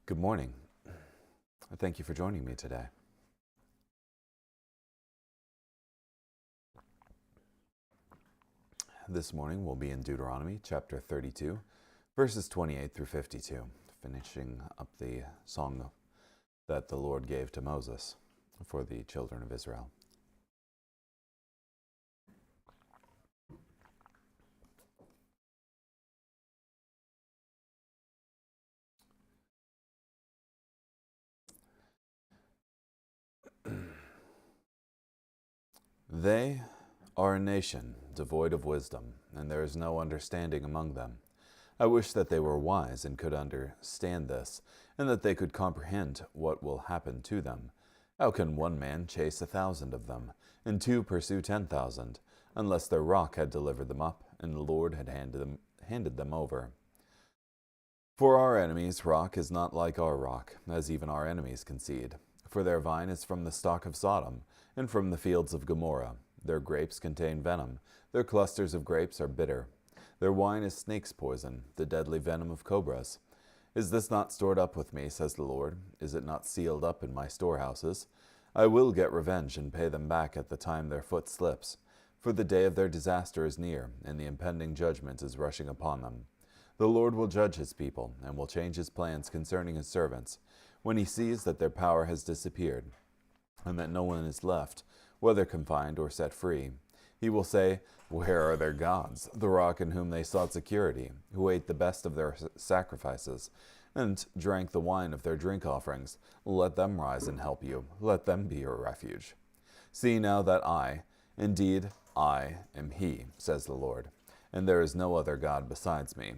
Good morning. Thank you for joining me today. This morning we'll be in Deuteronomy chapter 32, verses 28 through 52, finishing up the song that the Lord gave to Moses for the children of Israel. They are a nation devoid of wisdom, and there is no understanding among them. I wish that they were wise and could understand this, and that they could comprehend what will happen to them. How can one man chase 1,000 of them, and two pursue 10,000, unless their rock had delivered them up, and the Lord had handed them over? For our enemies' rock is not like our rock, as even our enemies concede. For their vine is from the stock of Sodom, and from the fields of Gomorrah. Their grapes contain venom, their clusters of grapes are bitter. Their wine is snake's poison, the deadly venom of cobras. Is this not stored up with me, says the Lord? Is it not sealed up in my storehouses? I will get revenge and pay them back at the time their foot slips. For the day of their disaster is near, and the impending judgment is rushing upon them. The Lord will judge his people, and will change his plans concerning his servants, when he sees that their power has disappeared, and that no one is left, whether confined or set free. He will say, Where are their gods, the rock in whom they sought security, who ate the best of their sacrifices, and drank the wine of their drink offerings? Let them rise and help you. Let them be your refuge. See now that I, indeed, I am he, says the Lord, and there is no other God besides me.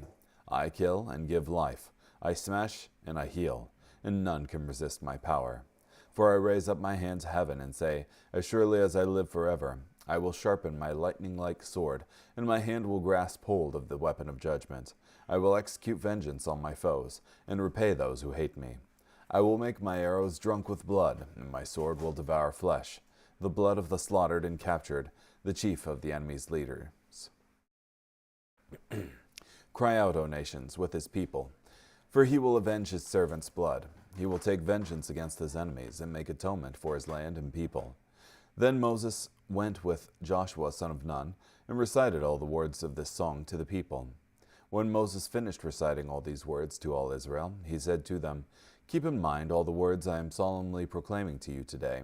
I kill and give life. I smash and I heal, and none can resist my power. For I raise up my hand to heaven and say, As surely as I live forever, I will sharpen my lightning-like sword, and my hand will grasp hold of the weapon of judgment. I will execute vengeance on my foes, and repay those who hate me. I will make my arrows drunk with blood, and my sword will devour flesh, the blood of the slaughtered and captured, the chief of the enemy's leaders. Cry out, O nations, with his people, for he will avenge his servant's blood. He will take vengeance against his enemies and make atonement for his land and people. Then Moses went with Joshua son of Nun and recited all the words of this song to the people. When Moses finished reciting all these words to all Israel, he said to them, Keep in mind all the words I am solemnly proclaiming to you today.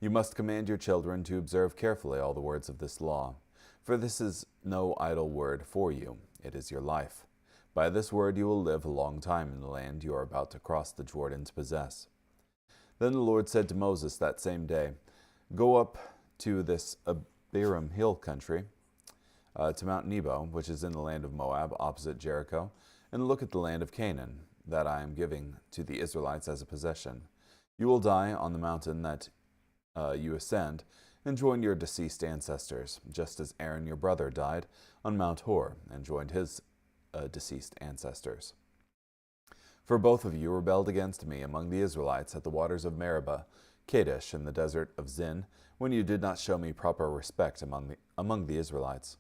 You must command your children to observe carefully all the words of this law. For this is no idle word for you, it is your life. By this word you will live a long time in the land you are about to cross the Jordan to possess. Then the Lord said to Moses that same day, Go up to this Abiram hill country, to Mount Nebo, which is in the land of Moab, opposite Jericho, and look at the land of Canaan, that I am giving to the Israelites as a possession. You will die on the mountain that you ascend, and join your deceased ancestors, just as Aaron your brother died on Mount Hor, and joined his deceased ancestors. For both of you rebelled against me among the Israelites at the waters of Meribah, Kadesh, and the desert of Zin, when you did not show me proper respect among the Israelites.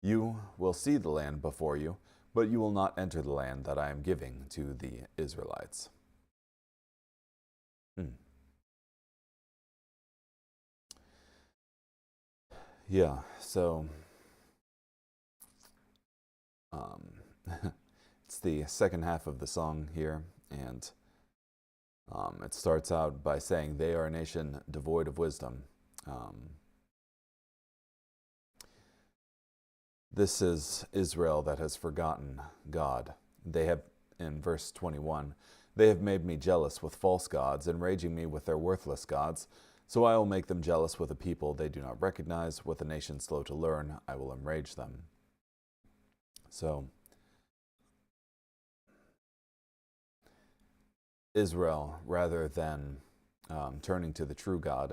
You will see the land before you, but you will not enter the land that I am giving to the Israelites. Yeah, so it's the second half of the song here, and it starts out by saying, They are a nation devoid of wisdom. This is Israel that has forgotten God. They have, in verse 21, They have made me jealous with false gods, enraging me with their worthless gods. So I will make them jealous with a people they do not recognize, with a nation slow to learn, I will enrage them. So, Israel, rather than turning to the true God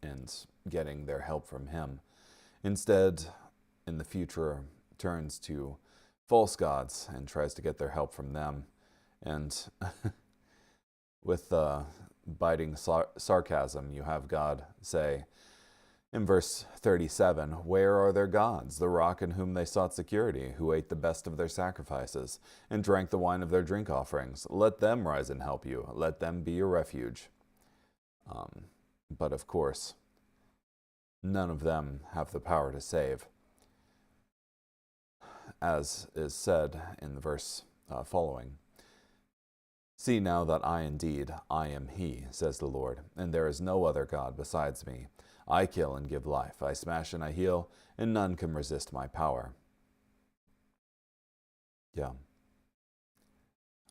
and getting their help from him, instead, in the future, turns to false gods and tries to get their help from them. And with biting sarcasm, you have God say, In verse 37, where are their gods, the rock in whom they sought security, who ate the best of their sacrifices, and drank the wine of their drink offerings? Let them rise and help you. Let them be your refuge. But of course, none of them have the power to save. As is said in the verse following, see now that I am he, says the Lord, and there is no other God besides me. I kill and give life. I smash and I heal, and none can resist my power. Yeah.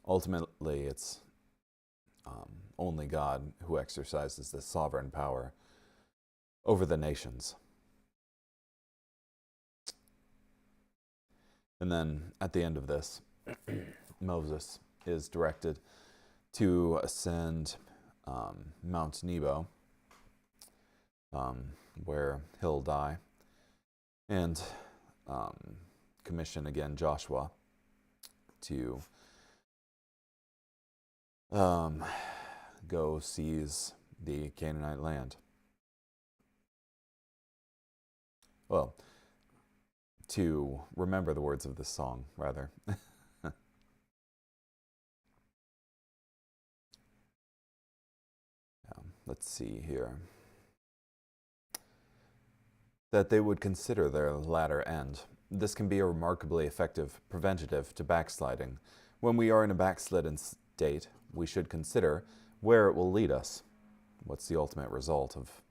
Ultimately, it's only God who exercises this sovereign power over the nations. And then at the end of this, Moses is directed to ascend Mount Nebo, where he'll die, and commission again Joshua to go seize the Canaanite land. Well, to remember the words of this song, rather. Let's see here. That they would consider their latter end. This can be a remarkably effective preventative to backsliding. When we are in a backslidden state, we should consider where it will lead us. What's the ultimate result of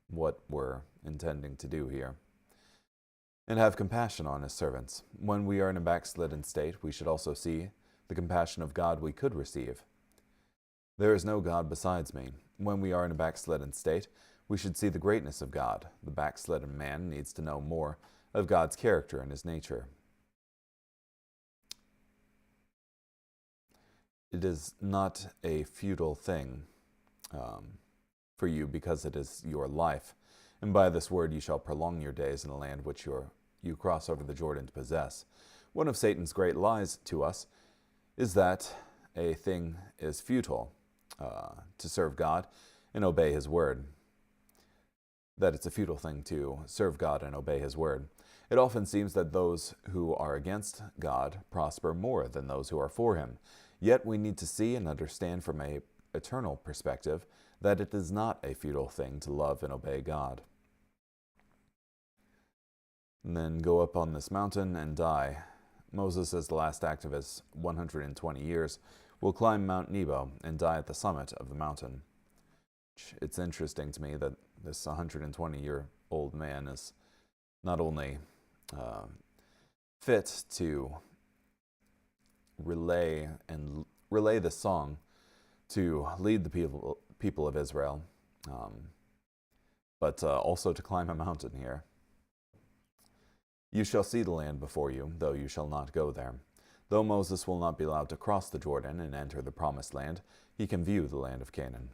what we're intending to do here? And have compassion on his servants. When we are in a backslidden state, we should also see the compassion of God we could receive. There is no God besides me. When we are in a backslidden state, we should see the greatness of God. The backslidden man needs to know more of God's character and his nature. It is not a futile thing for you, because it is your life. And by this word you shall prolong your days in the land which you cross over the Jordan to possess. One of Satan's great lies to us is that a thing is futile to serve God and obey his word. That it's a futile thing to serve God and obey his word. It often seems that those who are against God prosper more than those who are for him. Yet we need to see and understand from an eternal perspective that it is not a futile thing to love and obey God. And then go up on this mountain and die. Moses, as the last act of his 120 years, will climb Mount Nebo and die at the summit of the mountain. It's interesting to me that this 120-year-old man is not only fit to relay the song to lead the people of Israel, but also to climb a mountain here. You shall see the land before you, though you shall not go there. Though Moses will not be allowed to cross the Jordan and enter the promised land, he can view the land of Canaan.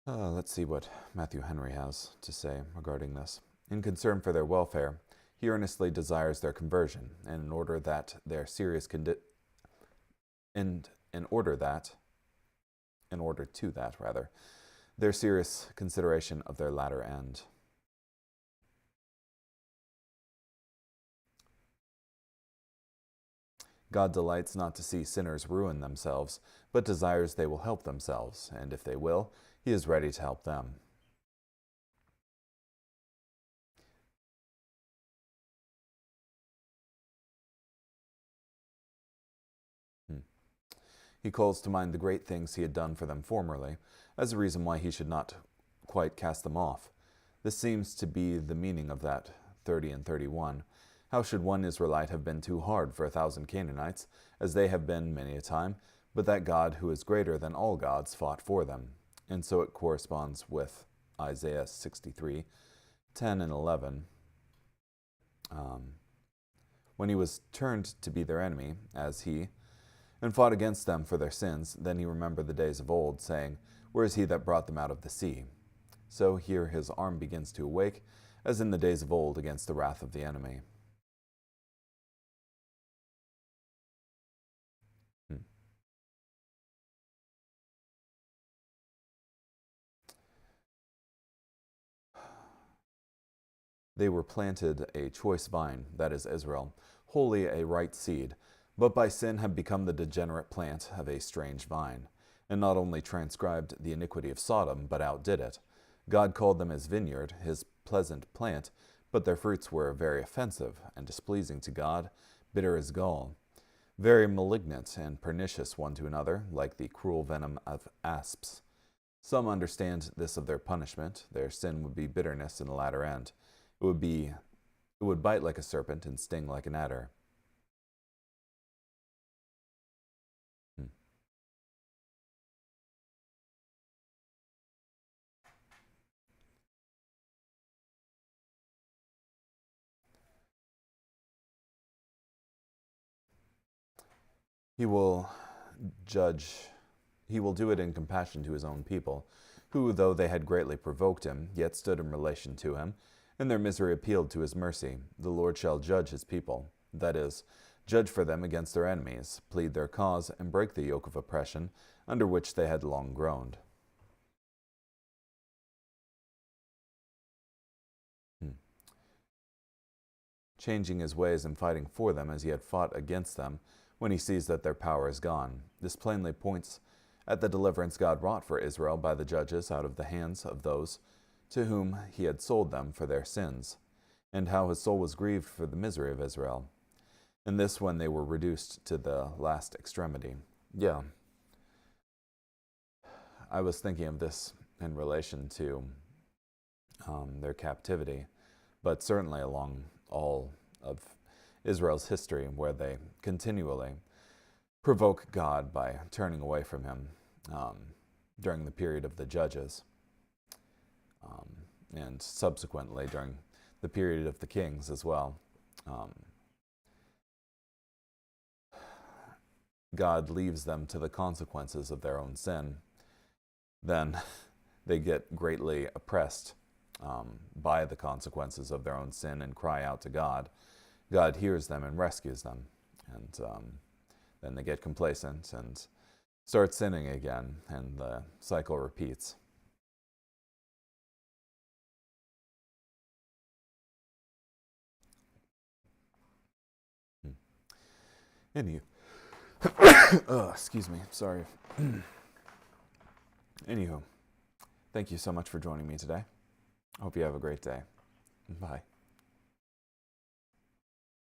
Let's see what Matthew Henry has to say regarding this. In concern for their welfare, he earnestly desires their conversion, and in order that their serious their serious consideration of their latter end. God delights not to see sinners ruin themselves, but desires they will help themselves, and if they will, he is ready to help them. He calls to mind the great things he had done for them formerly, as a reason why he should not quite cast them off. This seems to be the meaning of that 30 and 31. How should one Israelite have been too hard for 1,000 Canaanites, as they have been many a time, but that God, who is greater than all gods, fought for them? And so it corresponds with Isaiah 63, 10 and 11. When he was turned to be their enemy, as he, and fought against them for their sins, then he remembered the days of old, saying, where is he that brought them out of the sea? So here his arm begins to awake, as in the days of old against the wrath of the enemy. They were planted a choice vine, that is Israel, wholly a right seed, but by sin have become the degenerate plant of a strange vine, and not only transcribed the iniquity of Sodom, but outdid it. God called them his vineyard, his pleasant plant, but their fruits were very offensive and displeasing to God, bitter as gall, very malignant and pernicious one to another, like the cruel venom of asps. Some understand this of their punishment. Their sin would be bitterness in the latter end. It would bite like a serpent and sting like an adder. He will do it in compassion to his own people, who, though they had greatly provoked him, yet stood in relation to him, and their misery appealed to his mercy. The Lord shall judge his people, that is, judge for them against their enemies, plead their cause, and break the yoke of oppression under which they had long groaned. Changing his ways and fighting for them as he had fought against them, when he sees that their power is gone. This plainly points at the deliverance God wrought for Israel by the judges out of the hands of those to whom he had sold them for their sins, and how his soul was grieved for the misery of Israel, and this when they were reduced to the last extremity. Yeah, I was thinking of this in relation to their captivity, but certainly along all of Israel's history, where they continually provoke God by turning away from him during the period of the judges, and subsequently during the period of the kings as well. God leaves them to the consequences of their own sin. Then they get greatly oppressed by the consequences of their own sin and cry out to God. God hears them and rescues them, and then they get complacent and start sinning again, and the cycle repeats. Anywho, excuse me, sorry. Anywho, thank you so much for joining me today. I hope you have a great day. Bye.